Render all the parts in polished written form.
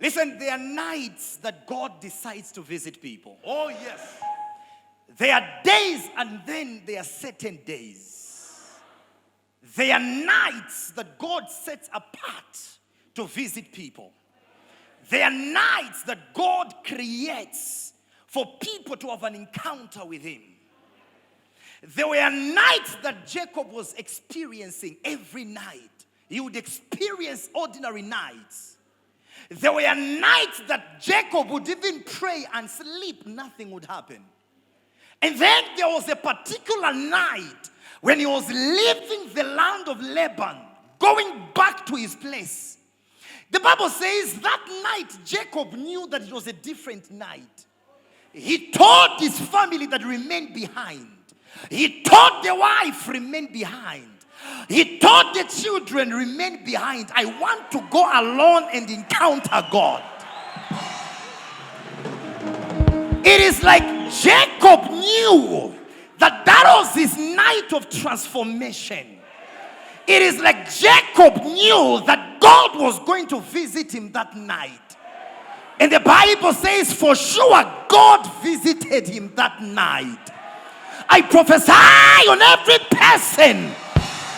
Listen, there are nights that God decides to visit people. Oh, yes. There are days and then there are certain days. There are nights that God sets apart to visit people. There are nights that God creates for people to have an encounter with Him. There were nights that Jacob was experiencing every night. He would experience ordinary nights. There were nights that Jacob would even pray and sleep, nothing would happen. And then there was a particular night when he was leaving the land of Laban, going back to his place. The Bible says that night Jacob knew that it was a different night. He told his family that remained behind. He told the wife, remain behind. He told the children, remain behind. I want to go alone and encounter God. It is like Jacob knew that that was his night of transformation. It is like Jacob knew that God was going to visit him that night. And the Bible says for sure God visited him that night. I prophesy on every person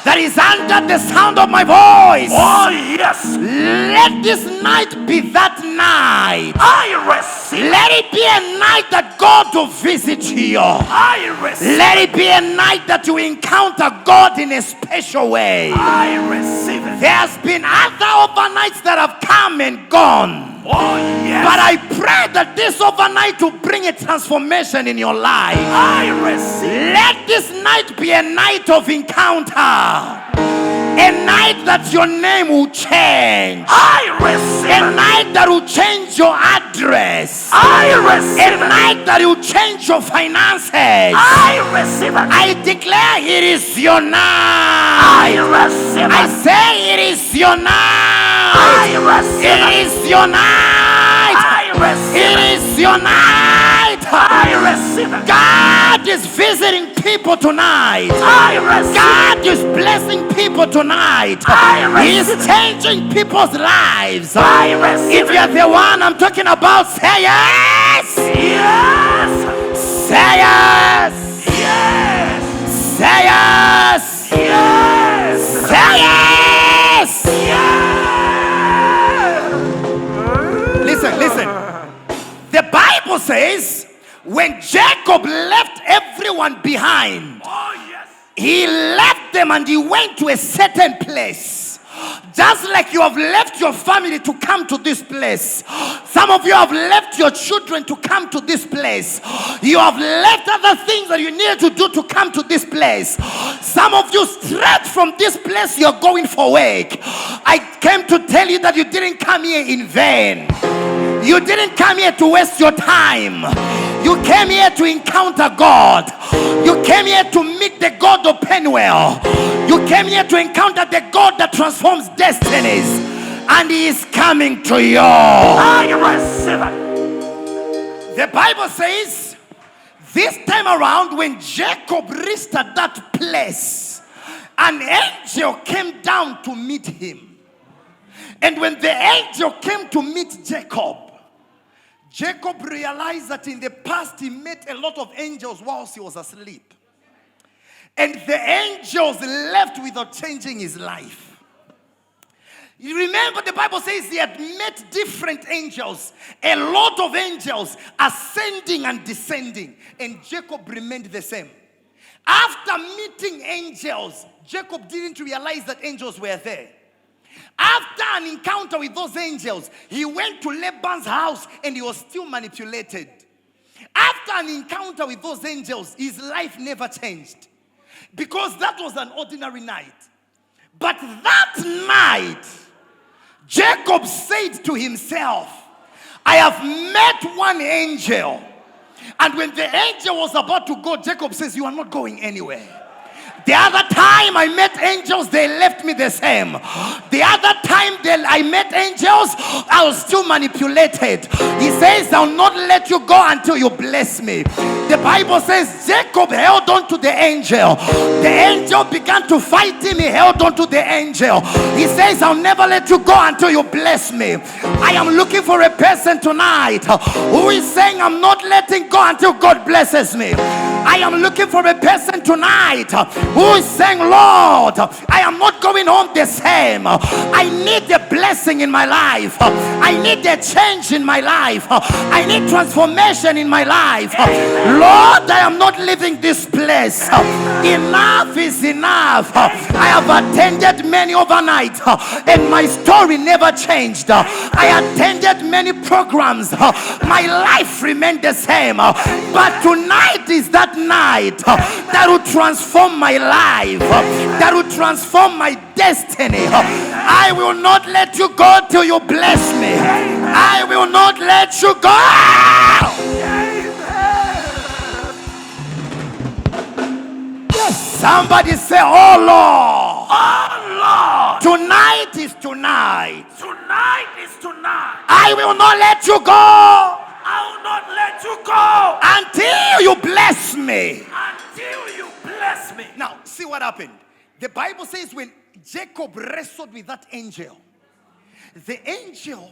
that is under the sound of my voice. Oh, yes. Let this night be that night. I receive. Let it be a night that God will visit you. I receive. Let it be a night that you encounter God in a special way. I receive it. There's been other overnights that have come and gone. Oh, yes. But I pray that this overnight will bring a transformation in your life. I receive. Let this night be a night of encounter. A night that your name will change. I receive. A night that will change your address. I receive. A night that will change your finances. I receive. I declare it is your night. I receive. I say it is your night. I receive. It is your night. I receive. It is your night. I receive. God is visiting people tonight. I receive. God is blessing people tonight. I He receive. is changing people's lives. I receive. If you're the one I'm talking about, say yes. Yes. Say yes. Yes. Say yes. Yes. Say yes. Yes. Listen. The Bible says when Jacob left everyone behind, Oh, yes. he left them and he went to a certain place. Just like you have left your family to come to this place. Some of you have left your children to come to this place. You have left other things that you needed to do to come to this place. Some of you straight from this place you're going for work. I came to tell you that you didn't come here in vain. You didn't come here to waste your time. You came here to encounter God. You came here to meet the God of Penuel. You came here to encounter the God that transforms destinies. And He is coming to you. I receive it. The Bible says, this time around when Jacob reached at that place, an angel came down to meet him. And when the angel came to meet Jacob, Jacob realized that in the past he met a lot of angels whilst he was asleep. And the angels left without changing his life. You remember the Bible says he had met different angels. A lot of angels ascending and descending. And Jacob remained the same. After meeting angels, Jacob didn't realize that angels were there. After an encounter with those angels, he went to Laban's house and he was still manipulated. After an encounter with those angels, his life never changed. Because that was an ordinary night. But that night, Jacob said to himself, I have met one angel. And when the angel was about to go, Jacob says, you are not going anywhere. The other time I met angels, they left me the same. The other time that I met angels, I was still manipulated. He says, I'll not let you go until you bless me. The Bible says Jacob held on to the angel. The angel began to fight him. He held on to the angel. He says, I'll never let you go until you bless me. I am looking for a person tonight who is saying, I'm not letting go until God blesses me. I am looking for a person tonight who is saying, Lord, I am not going home the same. I need a blessing in my life. I need a change in my life. I need transformation in my life. Lord, I am not leaving this place. Enough is enough. I have attended many overnight and my story never changed. I attended many programs. My life remained the same. But tonight is that night that will transform my life, that will transform my destiny. I will not let you go till you bless me. I will not let you go. Yes, somebody say, oh Lord. Oh Lord. Tonight is tonight. Tonight is tonight. I will not let you go. I will not let you go until you bless me. Until you bless me. Now, see what happened. The Bible says when Jacob wrestled with that angel, the angel,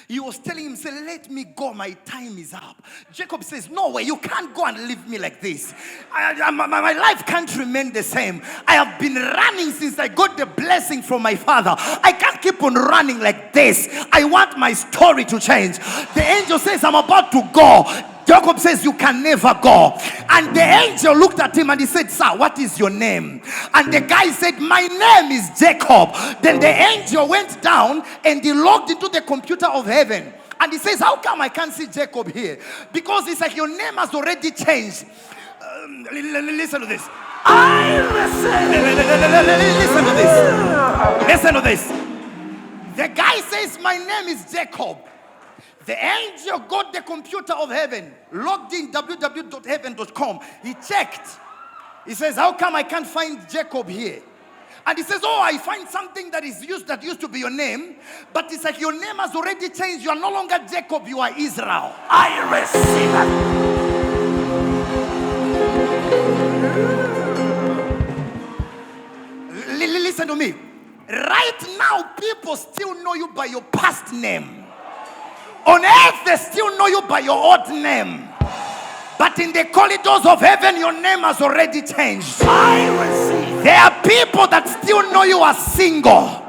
he was telling him, say, let me go, my time is up. Jacob says, no way, you can't go and leave me like this. My life can't remain the same. I have been running since I got the blessing from my father. I can't keep on running like this. I want my story to change. The angel says, I'm about to go. Jacob says, you can never go. And the angel looked at him and he said, sir, what is your name? And the guy said, my name is Jacob. Then the angel went down and he logged into the computer of heaven. And he says, how come I can't see Jacob here? Because it's like your name has already changed. Listen to this. Listen to this. Listen to this. The guy says, my name is Jacob. The angel got the computer of heaven, logged in www.heaven.com. He checked. He says, how come I can't find Jacob here? And he says, oh, I find something that used to be your name, but it's like your name has already changed. You are no longer Jacob, you are Israel. I receive it. Listen to me. Right now, people still know you by your past name. On earth, they still know you by your old name. But in the corridors of heaven, your name has already changed. I receive. There are people that still know you as single.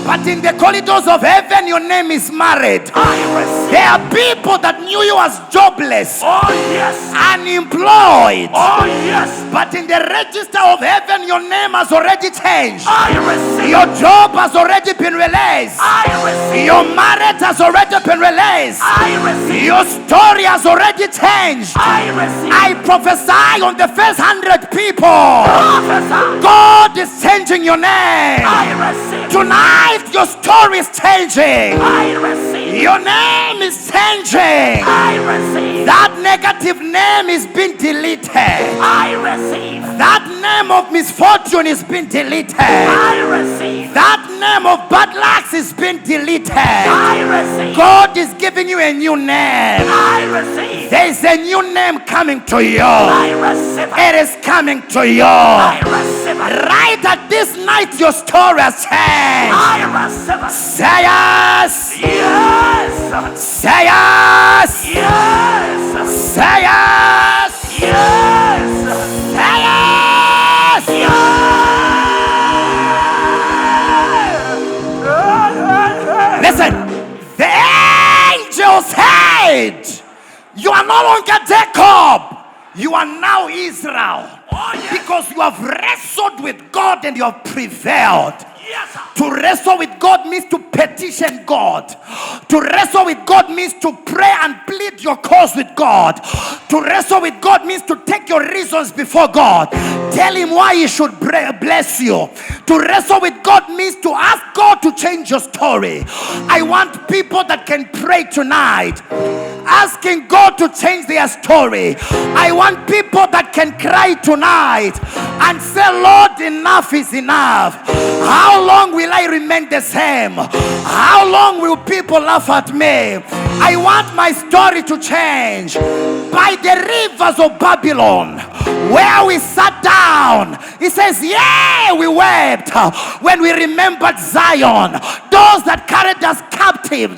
But in the corridors of heaven, your name is married. I receive. There are people that knew you as jobless. Oh yes. Unemployed. Oh yes. But in the register of heaven, your name has already changed. I receive. Your job has already been released. I receive. Your marriage has already been released. I receive. Your story has already changed. I receive. I prophesy on the first 100 people. Prophesy. God is changing your name. I receive. Tonight your story is changing. I receive. Your name is changing. I receive. That negative name is being deleted. I receive. That name of misfortune is being deleted. I receive. That name of bad luck is being deleted. I receive. God is giving you a new name. I receive. There is a new name coming to you. I receive. It is coming to you. I receive. Right at this night, your story has changed. I receive. Say yes. Yes. Say yes. Yes. Say yes. Yes. Say yes. Listen, the angel said, you are no longer Jacob. You are now Israel. Oh, yes. Because you have wrestled with God and you have prevailed. Yes, sir. To wrestle with God means to petition God. To wrestle with God means to pray and plead your cause with God. To wrestle with God means to take your reasons before God. Tell him why he should bless you. To wrestle with God means to ask God to change your story. I want people that can pray tonight. asking God to change their story. I want people that can cry tonight and say, Lord, enough is enough. How long will I remain the same? How long will people laugh at me? I want my story to change. By the rivers of Babylon, where we sat down, he says, yeah, we wept when we remembered Zion, those that carried us captive.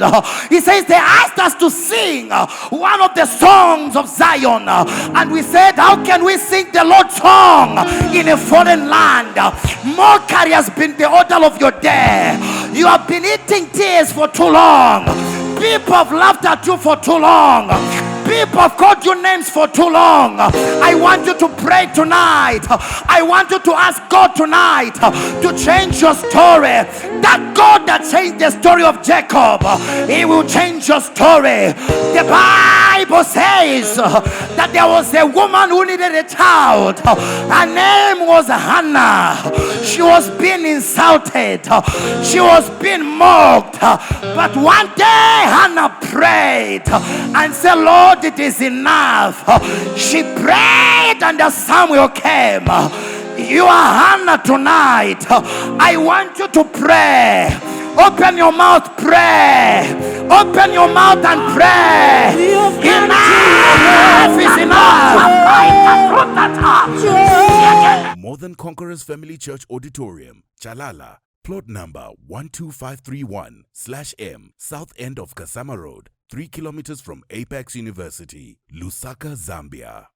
He says they asked us to sing one of the songs of Zion, and we said, how can we sing the Lord's song in a foreign land? Mockery has been the order of your day. You have been eating tears for too long. People have laughed at you for too long. People have called you names for too long. I want you to pray tonight. I want you to ask God tonight to change your story. That God that changed the story of Jacob, he will change your story. The Bible says that there was a woman who needed a child. Her name was Hannah. She was being insulted. She was being mocked. But one day Hannah prayed and said, Lord, it is enough. She prayed and the Samuel came. You are Hannah tonight. I want you to pray. Open your mouth, pray. Open your mouth and pray. Enough is enough. More Than Conquerors Family Church Auditorium, Chalala, plot number 12531/M, south end of Kasama Road, 3 kilometers from Apex University, Lusaka, Zambia.